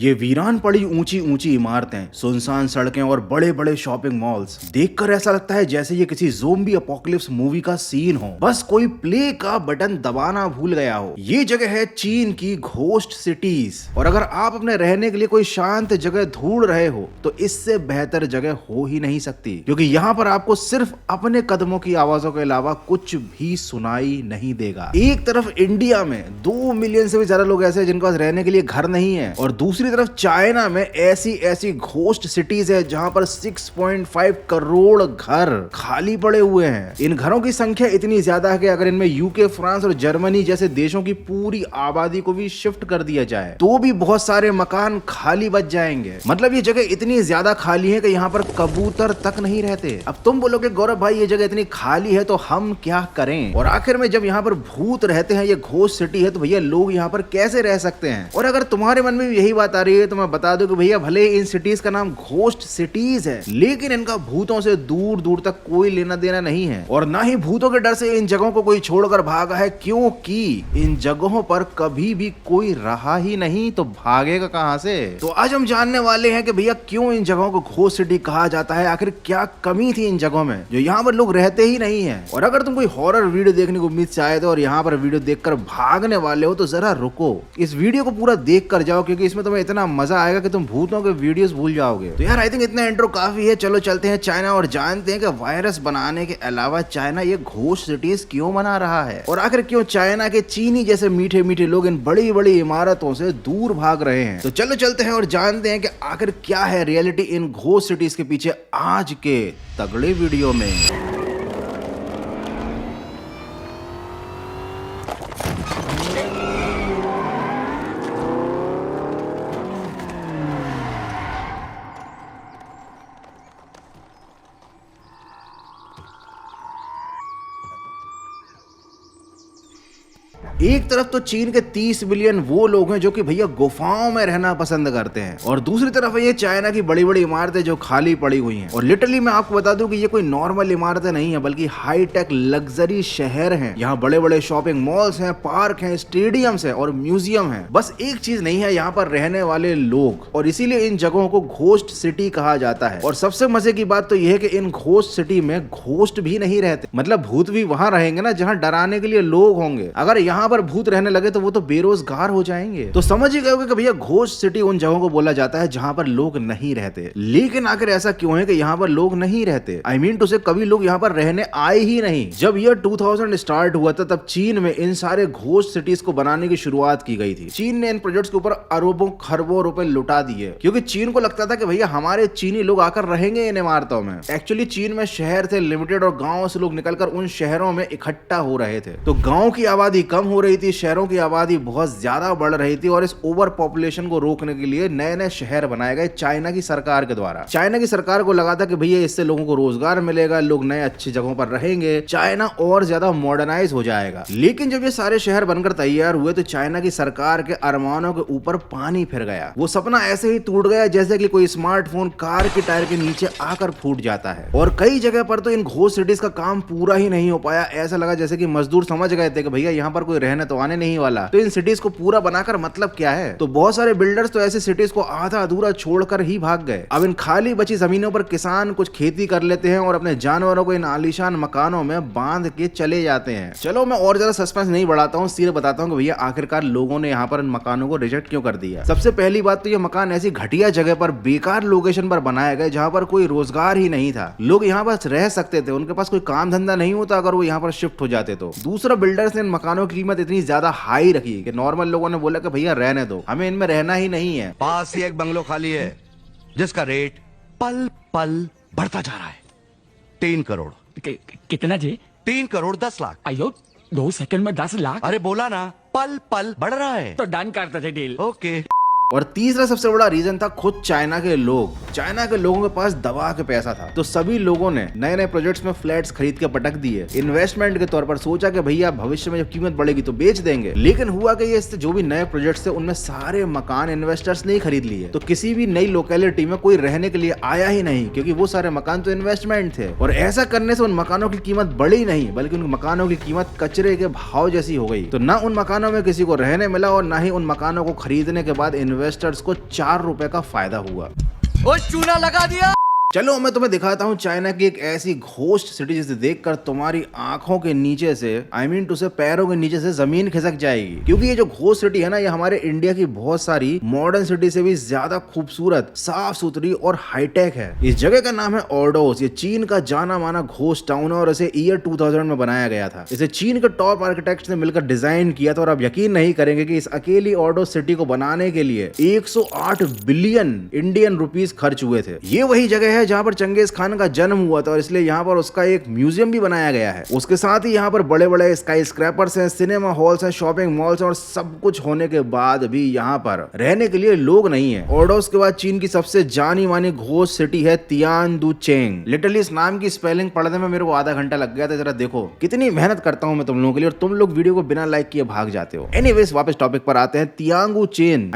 ये वीरान पड़ी ऊंची ऊंची इमारतें, सुनसान सड़कें और बड़े बड़े शॉपिंग मॉल्स देखकर ऐसा लगता है जैसे ये किसी ज़ोंबी अपोकलिप्स मूवी का सीन हो। बस कोई प्ले का बटन दबाना भूल गया हो। ये जगह है चीन की घोस्ट सिटीज, और अगर आप अपने रहने के लिए कोई शांत जगह ढूंढ रहे हो तो इससे बेहतर जगह हो ही नहीं सकती, क्योंकि यहाँ पर आपको सिर्फ अपने कदमों की आवाजों के अलावा कुछ भी सुनाई नहीं देगा। एक तरफ इंडिया में 2 मिलियन से भी ज्यादा लोग ऐसे हैं जिनके पास रहने के लिए घर नहीं है, और दूसरी तरफ चाइना में ऐसी घोस्ट सिटीज है जहां पर 6.5 करोड़ घर खाली पड़े हुए हैं। इन घरों की संख्या इतनी ज्यादा है कि अगर इनमें यूके, फ्रांस और जर्मनी जैसे देशों की पूरी आबादी को भी शिफ्ट कर दिया जाए तो भी बहुत सारे मकान खाली बच जाएंगे। मतलब ये जगह इतनी ज्यादा खाली है कि यहाँ पर कबूतर तक नहीं रहते। अब तुम बोलोगे गौरव भाई ये जगह इतनी खाली है तो हम क्या करें? और आखिर में जब यहाँ पर भूत रहते हैं, ये घोस्ट सिटी है, तो भैया लोग यहाँ पर कैसे रह सकते हैं? और अगर तुम्हारे मन में भी यही बात आ रही है तो मैं बता दूं कि भैया भले इन सिटीज का नाम घोस्ट सिटीज है, लेकिन इनका भूतों से दूर दूर तक कोई लेना देना नहीं है, और ना ही भूतों के डर से इन जगहों को कोई छोड़कर भागा है, क्योंकि इन जगहों पर कभी भी कोई रहा ही नहीं, तो भागेगा कहां से? तो आज हम जानने वाले हैं कि भैया क्यों इन जगहों को घोस्ट सिटी कहा जाता है, आखिर क्या कमी थी इन जगहों में जो यहाँ पर लोग रहते ही नहीं है। और अगर तुम कोई हॉरर वीडियो देखने को उम्मीद से आए थे और यहाँ पर वीडियो देखकर भागने वाले हो तो जरा रुको, इस वीडियो को पूरा देख कर जाओ, क्योंकि इसमें तुम्हें इतना मजा आएगा कि तुम भूतों के वीडियोस भूल जाओगे। तो यार आई थिंक इतना इंट्रो काफी है, चलो चलते हैं चाइना और जानते हैं कि वायरस बनाने के अलावा चाइना ये घोस्ट सिटीज क्यों बना रहा है, और आखिर क्यों चाइना के चीनी जैसे मीठे मीठे लोग इन बड़ी बड़ी इमारतों से दूर भाग रहे हैं। तो चलो चलते हैं और जानते हैं कि आखिर क्या है रियलिटी इन घोस्ट सिटीज के पीछे आज के तगड़े वीडियो में। एक तरफ तो चीन के 30 मिलियन वो लोग हैं जो कि भैया गुफाओं में रहना पसंद करते हैं, और दूसरी तरफ है ये चाइना की बड़ी बड़ी इमारतें जो खाली पड़ी हुई हैं। और लिटरली मैं आपको बता दूं कि ये कोई नॉर्मल इमारतें नहीं है, बल्कि हाईटेक लग्जरी शहर हैं। यहाँ बड़े बड़े शॉपिंग मॉल्स हैं, पार्क हैं, स्टेडियम्स हैं और म्यूजियम है। बस एक चीज नहीं है, यहाँ पर रहने वाले लोग, और इसीलिए इन जगहों को घोस्ट सिटी कहा जाता है। और सबसे मजे की बात तो यह है कि इन घोस्ट सिटी में घोस्ट भी नहीं रहते, मतलब भूत भी वहां रहेंगे ना जहाँ डराने के लिए लोग होंगे। अगर यहाँ पर भूत रहने लगे तो वो तो बेरोजगार हो जाएंगे। तो समझ ही गए कि भैया घोस्ट सिटी उन जगहों को बोला जाता है जहां पर लोग नहीं रहते। लेकिन आखिर ऐसा क्यों है कि यहाँ पर लोग नहीं रहते? आई मीन टू से कभी लोग यहाँ पर रहने आए ही नहीं। जब ईयर 2000 स्टार्ट हुआ था तब चीन में इन सारे घोस्ट सिटीज को बनाने की शुरुआत की गई थी। चीन ने इन प्रोजेक्ट्स के ऊपर अरबों खरबों रुपए लुटा दिए, क्योंकि चीन को लगता था कि भैया हमारे चीनी लोग आकर रहेंगे इन इमारतों में। एक्चुअली चीन में शहर थे लिमिटेड, और गाँव से लोग निकलकर उन शहरों में इकट्ठा हो रहे थे। तो गाँव की आबादी कम हो रही थी, शहरों की आबादी बहुत ज्यादा बढ़ रही थी, और इस ओवर पॉपुलेशन को रोकने के लिए नए नए शहर बनाए गए चाइना की सरकार के द्वारा। चाइना की सरकार को लगा था कि भैया इससे लोगों को रोजगार मिलेगा, लोग नए अच्छी जगहों पर रहेंगे, चाइना और ज्यादा मॉडर्नाइज हो जाएगा। लेकिन जब ये सारे शहर बनकर तैयार हुए तो चाइना की सरकार के अरमानों के ऊपर पानी फिर गया। वो सपना ऐसे ही टूट गया जैसे कि कोई स्मार्टफोन कार के टायर के नीचे आकर फूट जाता है। और कई जगह पर तो इन घोस्ट सिटीज का काम पूरा ही नहीं हो पाया। ऐसा लगा जैसे कि मजदूर समझ गए थे कि भैया यहाँ पर कोई रहने तो आने नहीं वाला, तो इन सिटीज को पूरा बनाकर मतलब क्या है? तो बहुत सारे बिल्डर्स तो ऐसे सिटीज को आधा अधूरा छोड़कर ही भाग गए। अब इन खाली बची जमीनों पर किसान कुछ खेती कर लेते हैं और अपने जानवरों को इन आलीशान मकानों में बांध के चले जाते हैं। चलो मैं और ज्यादा सस्पेंस नहीं बढ़ाता हूँ, सीधे बताता हूँ कि भैया आखिरकार लोगों ने यहाँ पर इन मकानों को रिजेक्ट क्यों कर दिया। सबसे पहली बात तो ये मकान ऐसी घटिया जगह पर, बेकार लोकेशन पर बनाए गए जहाँ पर कोई रोजगार ही नहीं था। लोग यहाँ पर रह सकते थे, उनके पास कोई काम धंधा नहीं होता अगर वो यहाँ पर शिफ्ट हो जाते तो। दूसरा, बिल्डर्स ने इन मकानों की कीमत इतनी ज्यादा हाई रखी कि नॉर्मल लोगों ने बोला कि भैया रहने दो, हमें इनमें रहना ही नहीं है। पास ही एक बंगलो खाली है जिसका रेट पल पल बढ़ता जा रहा है। 3 करोड़। कितना जी? 3 करोड़ 10 लाख। अयो 2 सेकंड में 10 लाख? अरे बोला ना, पल पल बढ़ रहा है। तो डन करते थे डील। ओके। और तीसरा सबसे बड़ा रीजन था खुद चाइना के लोग। चाइना के लोगों के पास दबा के पैसा था, तो सभी लोगों ने नए नए प्रोजेक्ट्स में फ्लैट्स खरीद के पटक दिए इन्वेस्टमेंट के तौर पर। सोचा कि भैया भविष्य में जब कीमत बढ़ेगी तो बेच देंगे। लेकिन हुआ कि ये जो भी नए प्रोजेक्ट्स थे उनमें सारे मकान इन्वेस्टर्स ने खरीद लिए, तो किसी भी नई लोकेलिटी में कोई रहने के लिए आया ही नहीं, क्योंकि वो सारे मकान तो इन्वेस्टमेंट थे। और ऐसा करने से उन मकानों की कीमत बढ़ी नहीं, बल्कि उन मकानों की कीमत कचरे के भाव जैसी हो गई। तो ना उन मकानों में किसी को रहने मिला, और ना ही उन मकानों को खरीदने के बाद इन्वेस्टर्स को 4 रुपए का फायदा हुआ। ओ चूना लगा दिया। चलो मैं तुम्हें दिखाता हूँ चाइना की एक ऐसी घोस्ट सिटी जिसे देखकर तुम्हारी आंखों के नीचे से टू से पैरों के नीचे से जमीन खिसक जाएगी। क्योंकि ये जो घोस्ट सिटी है ना, ये हमारे इंडिया की बहुत सारी मॉडर्न सिटी से भी ज्यादा खूबसूरत, साफ सुथरी और हाईटेक है। इस जगह का नाम है ऑर्डोस। ये चीन का जाना माना घोस्ट टाउन है और इसे ईयर 2000 में बनाया गया था। इसे चीन के टॉप आर्किटेक्ट्स ने मिलकर डिजाइन किया था और आप यकीन नहीं करेंगे कि इस अकेली ऑर्डोस सिटी को बनाने के लिए 108 बिलियन इंडियन रुपीस खर्च हुए थे। ये वही जगह है जहां पर चंगेज खान का जन्म हुआ था और इसलिए यहाँ पर उसका एक म्यूजियम भी बनाया गया है। उसके साथ ही यहाँ पर बड़े बड़े स्काई स्क्रैपर्स हैं, सिनेमा हॉल्स हैं, शॉपिंग मॉल्स हैं और सब कुछ होने के बाद भी यहाँ पर रहने के लिए लोग नहीं है। ऑर्डोस के बाद चीन की सबसे जानी मानी घोस्ट सिटी है तियानदुचेंग। लिटरली इस नाम की स्पेलिंग पढ़ने में मेरे को आधा घंटा लग गया था। जरा देखो कितनी मेहनत करता हूँ मैं तुम लोगों के लिए और तुम लोग वीडियो को बिना लाइक किए भाग जाते हो। एनीवेज वापस टॉपिक पर आते हैं। तियांगुचेन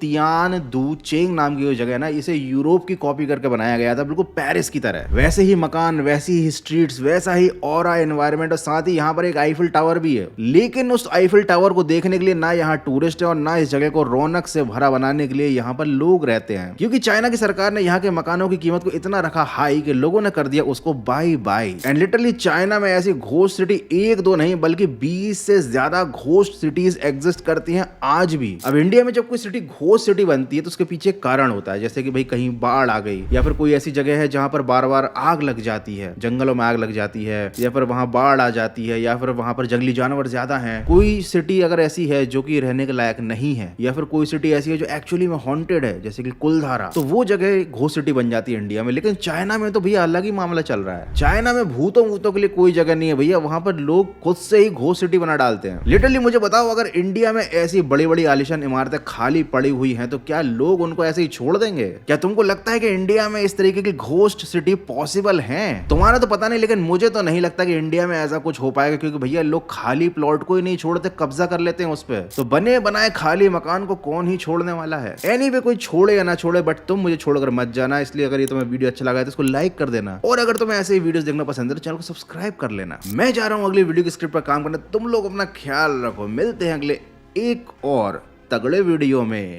तियानदुचेंग नाम की जो जगह है ना, इसे यूरोप की कॉपी करके बनाया गया था, बिल्कुल पेरिस की तरह। वैसे ही मकान, वैसी ही स्ट्रीट्स, वैसा ही ऑरा एनवायरनमेंट और साथ ही यहाँ पर एक आईफिल टावर भी है। लेकिन उस आईफिल टावर को देखने के लिए ना यहाँ टूरिस्ट है और ना इस जगह को रौनक से भरा बनाने के लिए यहाँ पर लोग रहते हैं। क्योंकि चाइना की सरकार ने यहाँ के मकानों की कीमत को इतना रखा हाई कि लोगों ने कर दिया उसको bye bye. And literally China में ऐसी घोस्ट सिटी एक दो नहीं बल्कि 20 से ज्यादा घोस्ट सिटीज एग्जिस्ट करती हैं आज भी। अब इंडिया में जब कोई सिटी घोस्ट सिटी बनती है तो उसके पीछे कारण होता है, जैसे कि भाई कहीं बाढ़ आ गई या फिर कोई ऐसी जगह है जहां पर बार बार आग लग जाती है, जंगलों में आग लग जाती है या फिर वहां बाढ़ आ जाती है या फिर वहां पर जंगली जानवर ज्यादा हैं। कोई सिटी अगर ऐसी है जो कि रहने के लायक नहीं है या फिर कोई सिटी ऐसी है जो एक्चुअली में हॉन्टेड है, जैसे कि कुलधारा, तो वो जगह घोस्ट सिटी बन जाती है इंडिया में। लेकिन चाइना में तो भैया अलग ही मामला चल रहा है। चाइना में भूतों के लिए कोई जगह नहीं है भैया, वहां पर लोग खुद से ही घोस्ट सिटी बना डालते हैं। लिटरली मुझे बताओ, अगर इंडिया में ऐसी बड़ी बड़ी आलिशान इमारतें खाली पड़ी हुई हैं तो क्या लोग उनको ऐसे ही छोड़ देंगे? क्या तुमको लगता है कि इंडिया में इस तरीके की घोस्ट सिटी पॉसिबल है? तुम्हारा तो पता नहीं, लेकिन मुझे तो नहीं लगता कि इंडिया में ऐसा कुछ हो पाएगा, क्योंकि भैया लोग खाली प्लॉट को ही नहीं छोड़ते, कब्जा कर लेते हैं उस पे। तो बने बनाए खाली मकान को कौन ही छोड़ने वाला है? एनीवे कोई छोड़े या ना छोड़े, बट तुम मुझे छोड़कर मत जाना। इसलिए अगर ये तुम्हें वीडियो अच्छा लगा है तो इसको लाइक कर देना और अगर तुम्हें ऐसे ही वीडियोस देखना पसंद है तो चैनल को सब्सक्राइब कर लेना। मैं जा रहा हूँ अगली वीडियो की स्क्रिप्ट पर काम करने। तुम लोग अपना ख्याल रखो। मिलते हैं अगले एक और तगड़े वीडियो में।